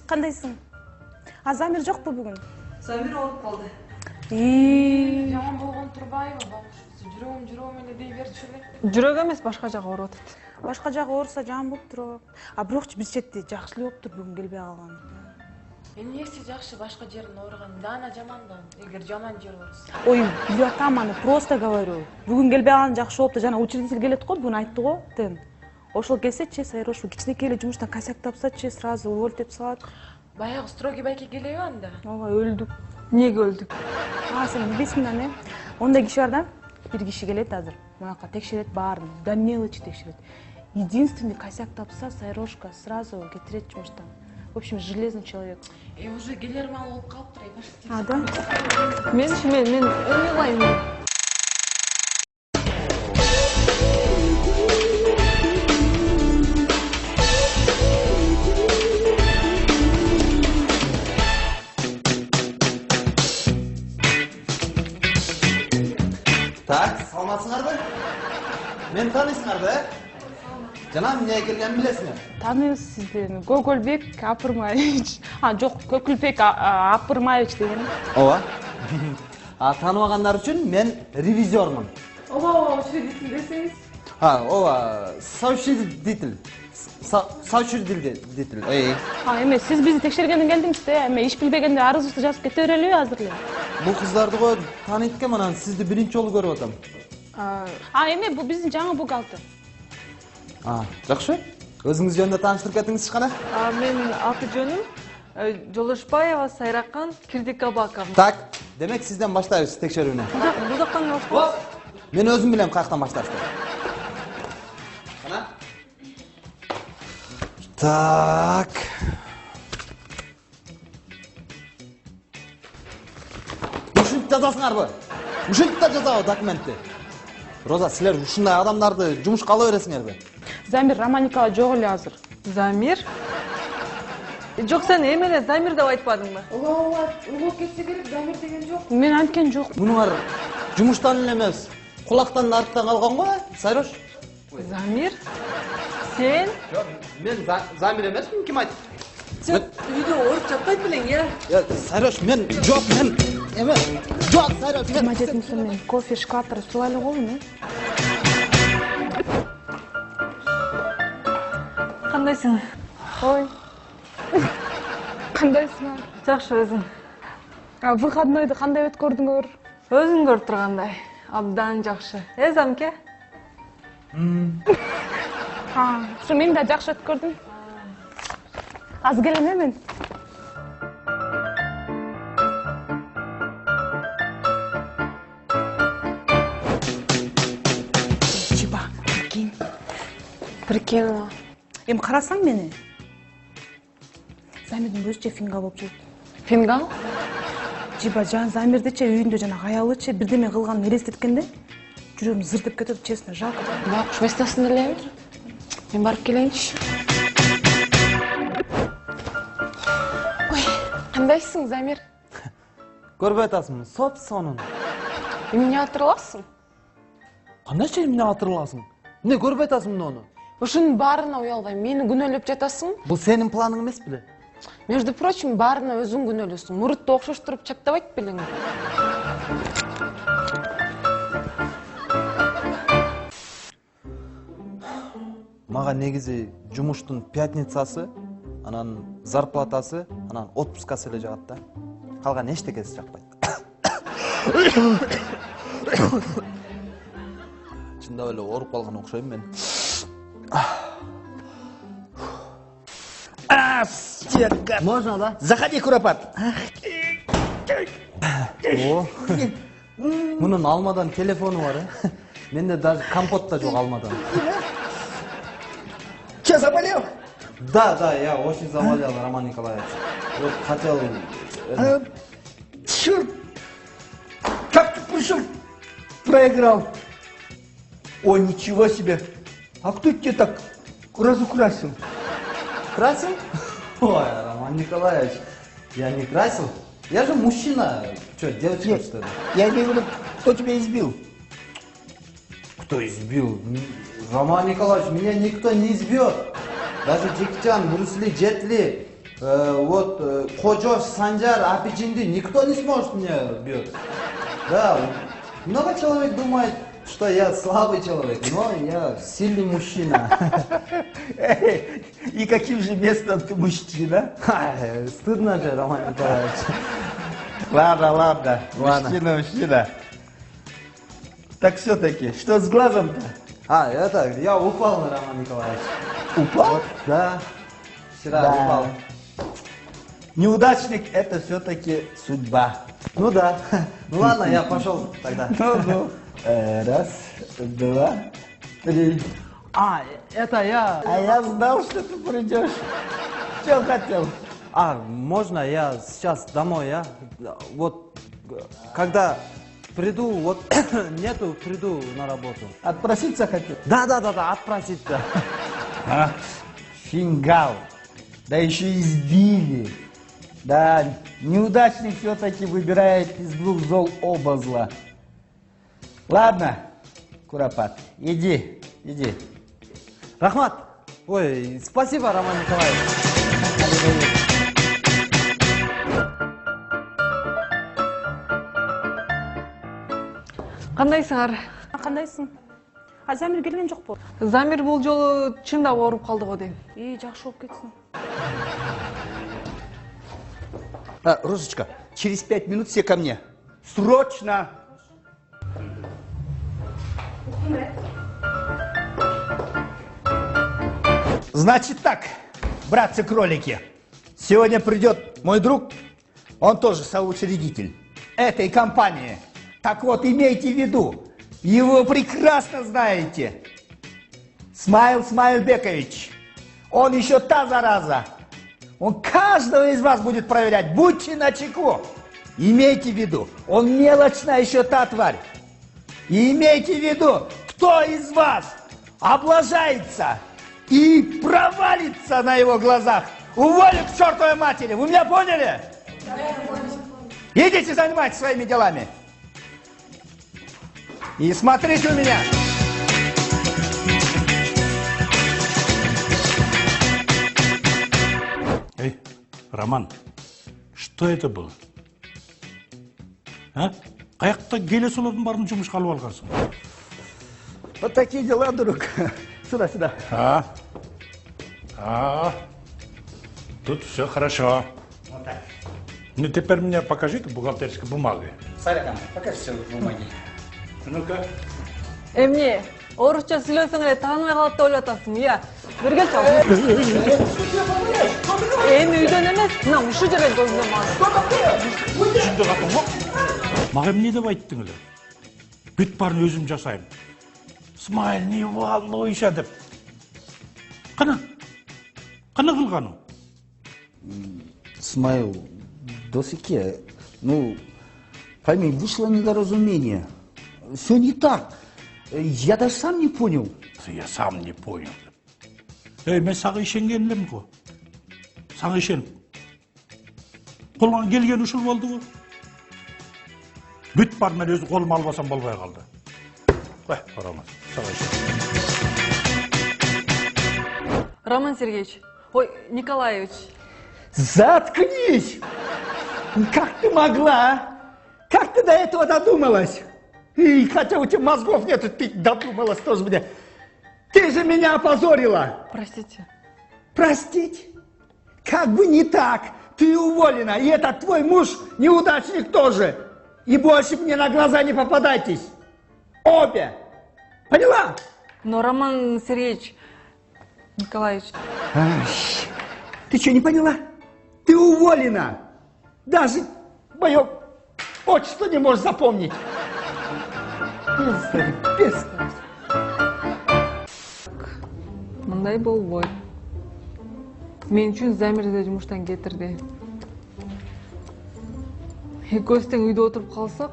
Кандайсың? Замир жокпу бүгүн? Замир ооруп калды. Жаман болгон турбайбы, бакчысы жүрөгүм эле дей берчү эле. Жүрөк эмес, башка жагы ооруп атат. Башка жагы ооруса жаман болуп туруп. Бирокчу биз четти жакшы эле болуптур бүгүн келбей калган. Эмнеси жакшы башка жерин ооруган? Даана жаман да. Эгер жаман жер ооруса. Ой, билип атам, аны просто говорю. Бүгүн келбей калган жакшы болупту. Жана учредитель келет го, бүгүн айтты го, тен. Ошол келсечи, Сайрош кичинекей эле жумуштан косяк тапсачы, сразу уволить деп салат. Баягы строгий байке келеби анда? Ооба, өлдүк. Эмнеге өлдүк? Сен билбейсиң да эмне? Ондай киши бар да. Бир киши келет азыр. Мунака текшерет баарын, до мелочи текшерет. Единственный косяк тапса, Сайрошка сразу кетирет жумуштан. В общем, железный человек. Уже келер маал болуп калыптыр, пошли. Да? Мен ойнайм. Так, саламатсыңарбы? Мен таанысыңарбы? Жана эмне келгенин билесиңер? Тааныбыз сизди. Гогольбек Апырмаевич. Жок, Көкүлбек Апырмаевич деген. Ооба. Тааныбагандар үчүн мен ревизиормун. Ооба, учредитель десеңиз. Ооба, соучредитель. Соучредитель. Эме, сиз бизди текшергенден келдиңиз да, эме иш билбегенде арызыбызды жазып кете берелиби азыр эле? Бул кыздарды го тааныйт экен, анан сизди биринчи жолу көрүп атам. Эме, бул биздин жаңы бухгалтер. Жакшы. Өзүңүз жөнүндө тааныштырып кетиңизчи кана. Мен аты жөнүм Жолошбаева Сайракан Кирдикабаковна. Так, демек сизден баштайбыз текшерүүнү. Бул жактан баштайбыз. Мен өзүм билем каяктан башташты. Кана. Так. Ушинтип жазасыңарбы? Ушинтип жазабы документти? Роза, силер ушундай адамдарды жумушка ала бересиңерби? Замир Романикова жок эле азыр. Замир? Жок, сен эмеле Замир деп айтпадыңбы? Ооба, улуу кетсе керек, Замир деген жок. Мен анткен жок. Мунуңар жумуштан эле эмес, кулактан артта калган го, Сайрош? Замир? Сен? Жок, мен Замир эмесмин, ким айтты? Сен үйдө ооруп жатпайт белең, Сайрош, мен жок, мен эмес. Жок, Сайрош, мен. 27 сом мен кофе шкафтар суу эле голдум, Кандайсың? Ой. Кандайсың? Жакшы өзүң. Выходнойду кандай өткөрдүңөр? Өзүң көрүп тургандай, абдан жакшы. Замке? Ушу мен да жакшы өткөрдүм. Азыр келем мен. Чиба, прикинь. Эми карасаң мени. Замирдин өзүчө фингал болуп жүрөт. Фингал? Чиба жан Замирдичи үйүндө жана аялычы бирдеме кылганын элестеткенде жүрөгүм зырдып кетет, честно, жалко. Бак, местасын эле. Мен барып келейинчи. Ой, кандайсың, Замир? Көрбөй атасың, соп-сонун. Эмне атырыласың? Кандайча эмне атырыласың? Эмне көрбөй атасың муну? Ушунун баарына уялбай, мени күнөөлөп жатасың? Бул сенин планың эмес беле? Между прочим, баарына өзүң күнөөлөсүң. Мурутты окшоштуруп чаптабайт белең. Мага негизи жумуштун пятницасы, анан зарплатасы, анан отпускасы эле жагат да. Калган эчтекеси жакпайт. Чындап эле ооруп калган окшойм мен. Можно, да? Заходи, Куропат. Мунун алмадан телефону бар, менде даже компот да жок алмадан. Че, заболел? Да, я очень заболел, Роман Николаевич. Вот хотел... Черт! Как ты пришел? Проиграл. О, ничего себе. А кто тебя так разукрасил? Красил? Ой, Роман Николаевич, я не красил. Я же мужчина. Что, девочка, Нет, что ли? я имею в виду, кто тебя избил? Кто избил? Роман Николаевич, меня никто не избьет. Даже Джеки Чан, Брюс Ли, Джет Ли. Вот Кожош, Санжар, Апичинди никто не сможет меня бить. Да, много человек думает, что я слабый человек, но я сильный мужчина. И каким же местом ты мужчина? Стыдно же, Роман Николаевич. Ладно, ладно. Ладно. Мужчина. Так все-таки, что с глазом-то? Это, я упал на Роман Николаевич. Упал? Вот, да, вчера Да. упал. Неудачник — это все-таки судьба. Ну да. Ну ладно, я пошел тогда. Ну. Раз, два, три. Это я. А я знал, что ты придешь. Что хотел? Можно я сейчас домой, а? Вот, когда приду, вот, приду на работу. Отпроситься хотел? Да, отпроситься. Фингал. Да еще избили. Да, неудачник все-таки выбирает из двух зол оба зла. Ладно, Куропат, иди. Рахмат. Ой, спасибо, Роман Николаевич. Кандайсыңар? Кандайсың? Замир келген жок бул. Замир бул жолу чындап ооруп калды го дейм. Жакшы болуп кетсин. Розочка, через 5 минут все ко мне. Срочно! Значит так, братцы-кролики, сегодня придет мой друг, он тоже соучредитель этой компании. Так вот, имейте в виду, его прекрасно знаете. Смаил Смаилбекович, он еще та зараза. Он каждого из вас будет проверять, будьте начеку. Имейте в виду, он мелочная еще та тварь. И имейте в виду, кто из вас облажается и провалится на его глазах, уволю к чертовой матери. Вы меня поняли? Идите занимайтесь своими делами. И смотрите у меня. Эй, Роман, что это было? А? Қаяқта келе солардың барын жұмысқа алып алғансың? Вот такие дела, друг. Сюда. Тут все хорошо. Вот так. Ну, теперь мне покажи-ка бухгалтерской бумаги. Сарикам, покажи все бумаги. Ну-ка. Эмне, орусча сүйлөсөң эле тааныбай калат деп ойлоп атасың, ыя. Бир келчи. Эми үйдөн эмес, мына ушу жерден көзүнө Жүзді қатың ғой. Маған не деп айттың өлі? Бүт барын өзім жасайым. Смайл, не волнуйся деп. Қана қылғаның? Смайл, досеке, ну, пойми, вышло недоразумение. Все не так. Я даже сам не понял. Я сам не понял. Мен саған ішенгенлем ғой. Саған ішеніп. Қолған келген үшіл болды ғой. Бүт бар мен өзі қолыма албасам болмай қалды. Қой, Роман, саған ішеніп. Роман Сергеевич, ой, Николаевич. Заткнись! Как ты могла, а? Как ты до этого додумалась? И хотя у тебя мозгов нет, ты додумалась тоже мне. Ты же меня опозорила. Простите. Простить? Как бы не так. Ты уволена, и этот твой муж неудачник тоже. И больше мне на глаза не попадайтесь. Обе. Поняла? Но, Роман Сергеевич, Николаевич, Ты что, не поняла? Ты уволена. Даже мое отчество не можешь запомнить. Без. мындай болбойт. Мен үчүн Замирди жумуштан кетирди. Экөөбүз тең үйдө отуруп калсак,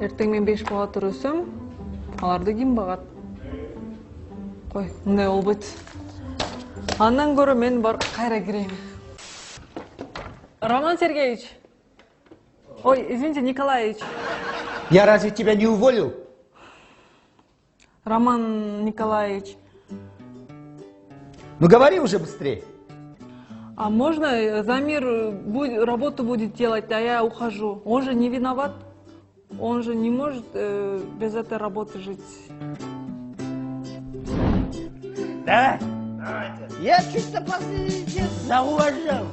эртең мен 5 бала төрөсөм, аларды ким багат? Кой, мындай болбойт. Андан көрө мен бар кайра кирейин. Роман Сергеевич. Ой, извините, Николаевич. Я разве тебя не уволил? Роман Николаевич. Ну говори уже быстрее. А можно Замир работу будет делать, а я ухожу? Он же не виноват. Он же не может без этой работы жить. Давай. Я чуть-то последний зауважал.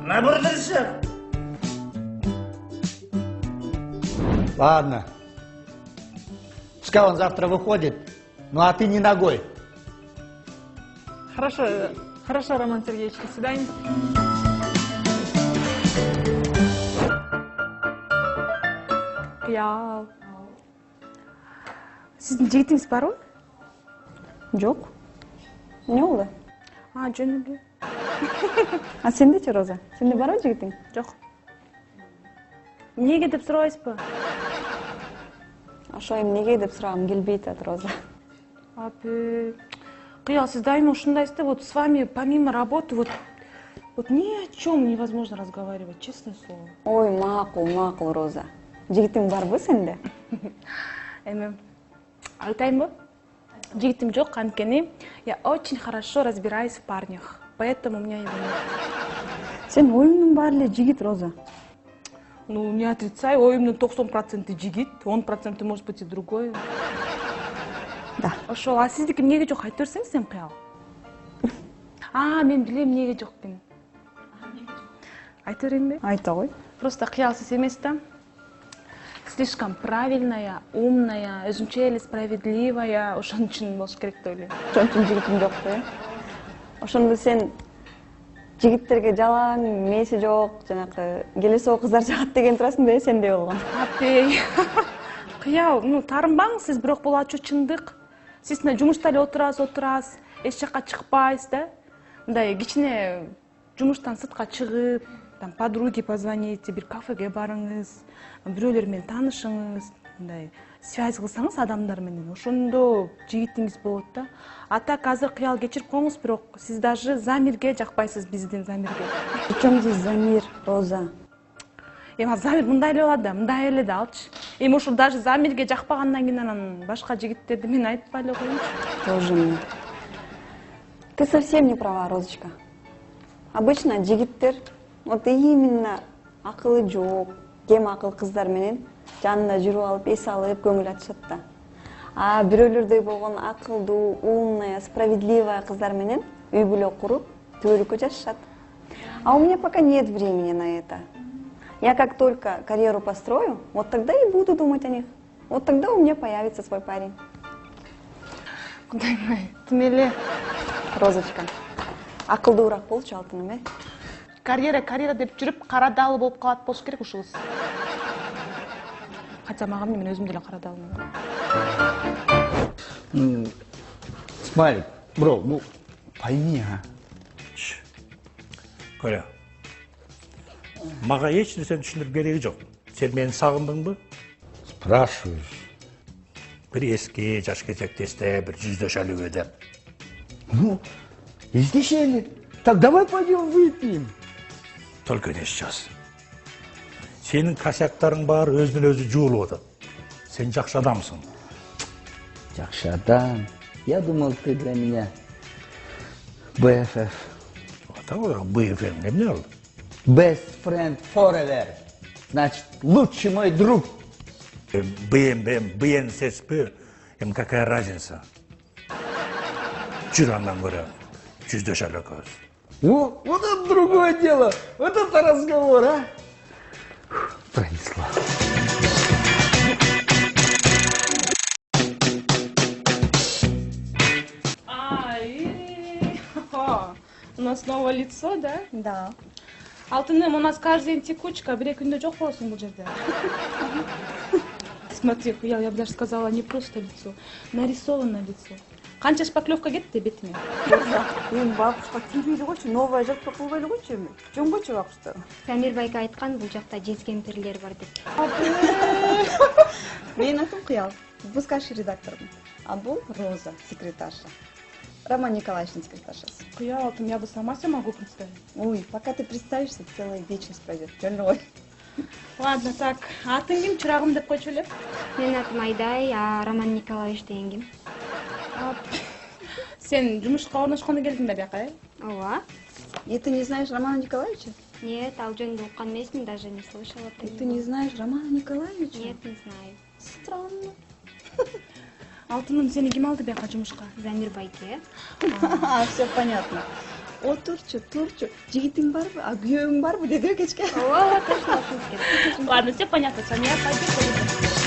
Набордышев. Ладно. Пускай он завтра выходит, ну а ты не ногой. Хорошо, хорошо, Роман Сергеевич, до свидания. Кыял. Сиздин жигитиңиз барбы? Жок. Эмне болду? Жөн эле. А сендечи, Роза? Сенде барбы жигитиң? Жок. Эмнеге деп сурабайсызбы? Ошо эмнеге деп сурагым келбей атат, Роза. Апы, Кыял, сиз дайыма ушундайсыз да, вот с вами помимо работы, вот ни о чем невозможно разговаривать, честное слово. Ой, макул, Роза. Жигитиң барбы сенде? Эми, айтайынбы? Жигитим жок, анткени я очень хорошо разбираюсь в парнях, поэтому у меня его нет. Сен оюңдун баары эле жигит, Роза. Ну, не отрицай, оюмдун 90% жигит, 10% может быть и другой. Да. Ошол, а сиздики эмнеге жок айтып берсең сен, Кыял? Мен билем эмнеге жок экенин. Айтып берейинби? Айта кой. Просто Кыял сиз эмес да. Слишком правильная, умная, өзүнчө эле справедливая, ошон үчүн болуш керек деп ойлойм. Ошон үчүн жигитиң жокпу, э? Ошондо сен жигиттерге жалаң, мээси жок, жанакы келесоо кыздар жагат деген турасың да, сендей болгон. Апей. Кыял, таарынбаңыз сиз, бирок бул ачуу чындык. Сиз жумушта эле отурасыз, эч жакка чыкпайсыз да. Мындай кичине жумуштан сыртка чыгып, подруге позвоните, бир кафеге барыңыз, бирөөлөр менен таанышыңыз, мындай связь кылсаңыз адамдар менен, ошондо жигитиңиз болот да. А так азыр Кыял кечирип коюңуз, бирок сиз даже Замирге жакпайсыз, биздин Замирге. Причем здесь Замир, Роза? Эми Замир мындай эле болот да, мындай эле да алчы. Эми ошол даже Замирге жакпагандан кийин анан башка жигиттерди мен айтпай эле коеюнчу. Тоже мне. Ты совсем не права, Розочка. Обычно жигиттер вот именно акылы жок, кем акыл кыздар менен жанына жүрүп алып, эс алып, көңүл ачышат да. А бирөөлөрдөй болгон акылдуу, умная, справедливая кыздар менен үй бүлө куруп, түбөлүккө жашашат. А у меня пока нет времени на это. Я как только карьеру построю, вот тогда и буду думать о них. Вот тогда у меня появится свой парень. Кудайым, тим эле. Розочка, акылдуураак болчу алтыным, э? Карьера деп жүрүп, кара даалы болуп калат болуш керек ушуңуз. Хотя мага мен өзүм деле кара даалмын. Смайлик, бро, пойми, а. Көрө. Мага эч нерсени түшүндүрүп кереги жок. Сен мени сагындыңбы? Спрашиваешь. Бир эски жаш кезектесте бир жүздөшөлүгү деп. Ну, издешели. Так давай пойдем выпьем. Только не сейчас. Сенин косяктарың баары өзүнөн өзү жуулуп атат. Сен жакшы адамсың. Жакшы адам. Я думал, ты для меня BFF. BFF эмне ал? Best friend forever. Значит, лучший мой друг. BNSSP. Какая разница? Жүр андан көрө жүздөшөлү экөөбүз. Вот это другое дело. Вот это разговор, а? Пронесло. У нас новое лицо, да? Да. Алтыным, у нас каждый день текучка, бир күндө жок болосуң бул жерде. Смотри, я бы даже сказала, не просто лицо, нарисованное лицо. Канча шпаклевка кетти бетиме? Мен бабушка тийбейли койчу, новая жакпа кылбайлы койчу эми. Жөнгөчү бабушка. Самир байка айткан бул жакта жез кемпирлер бар деп. Менин атым Кыял, выпускающий редактормун. А бул Роза, секретарша. Роман Николаевичтин секретаршасы. Кыял, алтым, я бы сама себя могу представить. Ой, пока ты представишься, целая вечность пройдет. Жөн ой. Ладно, так, атың ким, чырагым деп койчу эле. Менин атым Айдай, а Роман Николаевич деген ким? Сен жумушка орношкондо келдиң да бияка, э? Ооба. И ты не знаешь Романа Николаевича? Нет, ал жөнүндө уккан эмесмин, даже не слышала. И ты не знаешь Романа Николаевича? Нет, не знаю. Странно. Алтыным, сени ким алды бияка жумушка? Замир байке. Все понятно. Турчу. Жигитиң барбы? А күйөөүң барбы? Деди кечке. Ооба, точно ошентип кетти. Ладно, все понятно, Соня, пойдем.